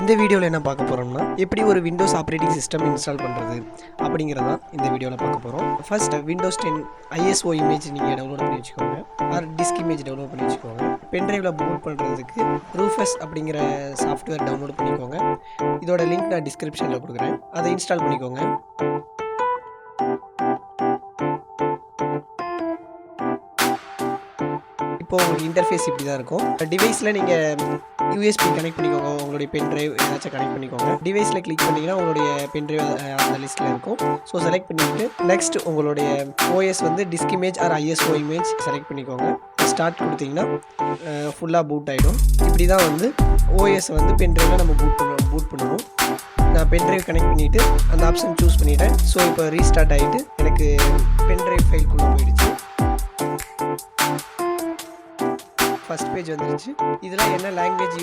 இந்த வீடியோவில் என்ன பார்க்க போகிறோம்னா எப்படி ஒரு விண்டோஸ் ஆப்ரேட்டிங் சிஸ்டம் இன்ஸ்டால் பண்ணுறது அப்படிங்கிறதான் இந்த வீடியோவில் பார்க்க போகிறோம். ஃபர்ஸ்ட் விண்டோஸ் 10 ISO இமேஜ் நீங்கள் டவுன்லோட் பண்ணி வச்சுக்கோங்க, ஆர் டிஸ்க் இமேஜ் டவுன்லோட் பண்ணி வச்சுக்கோங்க. பென்ட்ரைவில் பூட் பண்ணுறதுக்கு ரூஃபஸ் அப்படிங்கிற சாஃப்ட்வேர் டவுன்லோட் பண்ணிக்கோங்க. இதோட லிங்க் நான் டிஸ்கிரிப்ஷனில் கொடுக்குறேன், அதை இன்ஸ்டால் பண்ணிக்கோங்க. இப்போது உங்களுக்கு இன்டர்ஃபேஸ் இப்படி தான் இருக்கும். டிவைஸில் நீங்கள் USB கனெக்ட் பண்ணிக்கோங்க, உங்களுடைய பென் ட்ரைவ் ஏதாச்சும் கனெக்ட் பண்ணிக்கோங்க. டிவைஸில் கிளிக் பண்ணிங்கன்னா உங்களுடைய பென் ட்ரைவ் அந்த லிஸ்ட்டில் இருக்கும். ஸோ செலக்ட் பண்ணிவிட்டு நெக்ஸ்ட் உங்களுடைய OS வந்து disk image R ISO image select பண்ணிக்கோங்க. ஸ்டார்ட் கொடுத்தீங்கன்னா ஃபுல்லாக பூட் ஆகிடும். இப்படி தான் வந்து OS வந்து பென் ட்ரைவில் நம்ம பூட் பண்ணணும். நான் பென் ட்ரைவ் கனெக்ட் பண்ணிவிட்டு அந்த ஆப்ஷன் சூஸ் பண்ணிவிட்டேன். ஸோ இப்போ ரீஸ்டார்ட் ஆகிட்டு எனக்கு பென் ட்ரைவ் ஃபைல்குள்ளே போயிடுச்சு. ஃபஸ்ட் பேஜ் வந்துருச்சு. இதில் என்ன லாங்குவேஜ்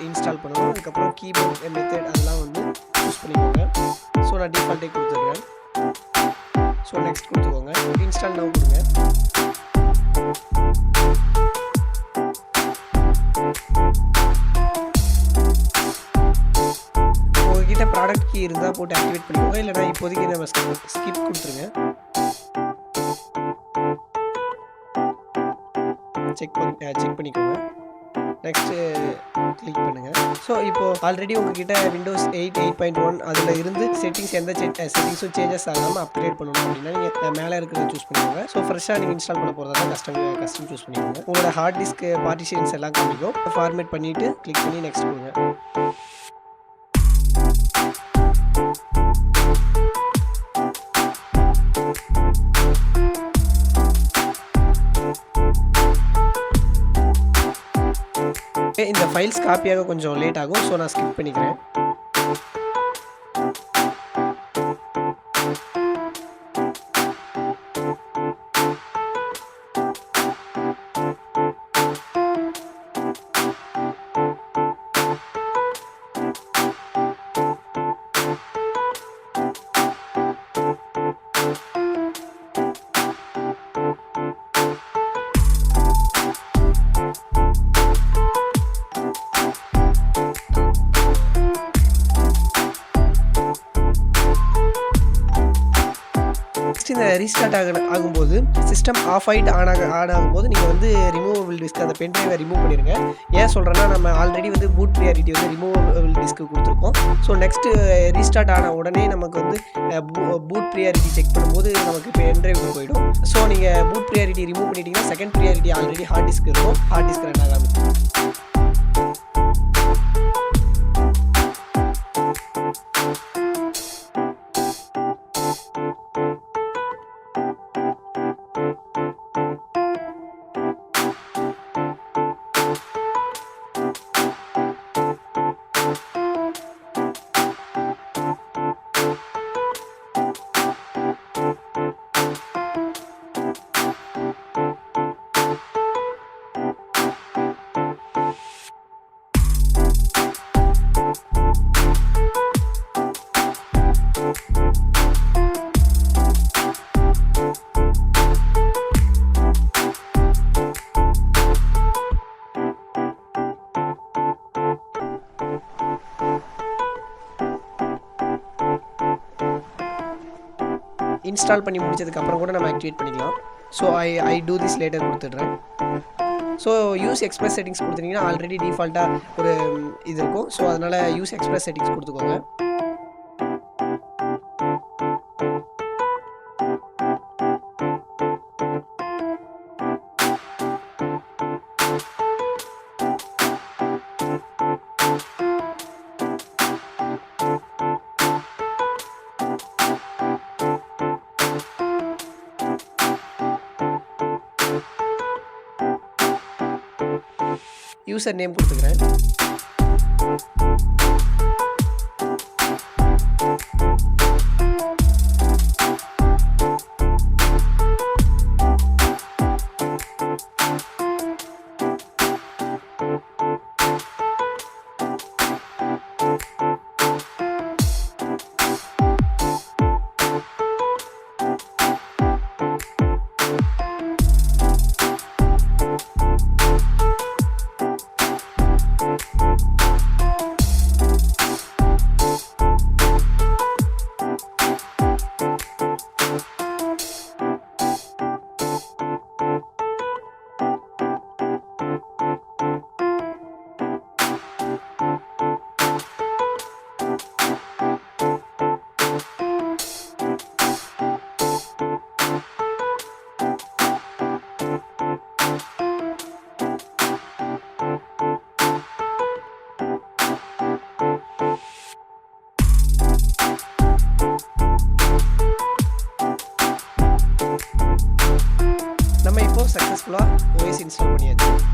இன்ஸ்டால் பண்ணணும், அதுக்கப்புறம் கீபோர்ட் மெத்தட் அதெல்லாம் வந்து சூஸ் பண்ணிக்கோங்க. ஸோ நான் டிஃபால்ட்டே கொடுத்துருக்கேன். ஸோ நெக்ஸ்ட் கொடுத்துக்கோங்க. இன்ஸ்டால் நவ் கொடுங்க. உங்ககிட்ட ப்ராடக்ட் கீ இருந்தால் போட்டு ஆக்டிவேட் பண்ணிக்கோங்க, இல்லைனா இப்போதைக்கு நம்ம ஸ்கிப் கொடுத்துருங்க. செக் பண்ணிக்கோங்க. நெக்ஸ்ட்டு கிளிக் பண்ணுங்கள். ஸோ இப்போது ஆல்ரெடி உங்ககிட்ட விண்டோஸ் 8 8.1 அதில் இருந்து செட்டிங்ஸ் எந்த செட்டிங்ஸும் சேஞ்சஸ் ஆகாமல் அப்கிரேட் பண்ணணும் அப்படின்னா நீங்கள் மேலே இருக்கிறத சூஸ் பண்ணிக்கோங்க. ஸோ ஃப்ரெஷ்ஷாக நீங்கள் இன்ஸ்டால் பண்ண போகிறதா தான் கஸ்டம் சூஸ் பண்ணிக்கோங்க. உங்களோட ஹார்ட் டிஸ்க் பார்ட்டிஷன்ஸ் எல்லாம் காமிக்கும். ஃபார்மேட் பண்ணிவிட்டு கிளிக் பண்ணி நெக்ஸ்ட் கொடுங்க. இந்த ஃபைல்ஸ் காப்பியாக கொஞ்சம் லேட் ஆகும். ஸோ நான் ஸ்கிப் பண்ணிக்கிறேன். இந்த ரீஸ்டார்ட் ஆகும்போது சிஸ்டம் ஆஃப் ஆகிட்டு ஆன் ஆகும்போது நீங்கள் வந்து ரிமூவபிள் டிஸ்க் அந்த பென் ட்ரைவை ரிமூவ் பண்ணிடுங்க. ஏன் சொல்கிறேன்னா நம்ம ஆல்ரெடி வந்து பூட் ப்ரியாரிட்டி வந்து ரிமூவபிள் டிஸ்க்கு கொடுத்துருக்கோம். ஸோ நெக்ஸ்ட்டு ரீஸ்டார்ட் ஆன உடனே நமக்கு வந்து பூட் ப்ரியாரிட்டி செக் பண்ணும்போது நமக்கு பென் ட்ரைவுக்கு போயிடும். ஸோ நீங்கள் பூட் ப்ரியாரிட்டி ரிமூவ் பண்ணிட்டீங்கன்னா second priority already hard disk இருக்கும், ஹார்ட் டிஸ்க் ரன் ஆகாது. இன்ஸ்டால் பண்ணி முடிச்சதுக்கப்புறம் கூட நம்ம ஆக்டிவேட் பண்ணிக்கலாம். So I do this later கொடுத்துட்றேன். ஸோ யூஸ் எக்ஸ்பிரஸ் செட்டிங்ஸ் கொடுத்துட்டிங்கன்னா ஆல்ரெடி டிஃபால்ட்டாக ஒரு இது இருக்கும். ஸோ அதனால் யூஸ் எக்ஸ்பிரஸ் செட்டிங்ஸ் கொடுத்துக்கோங்க. யூசர் நேம் கொடுத்துக்கிறேன். சக்ஸஸ்ஃபுல்லாக ஓஎஸ் இன்ஸ்டால் பண்ணியாச்சு.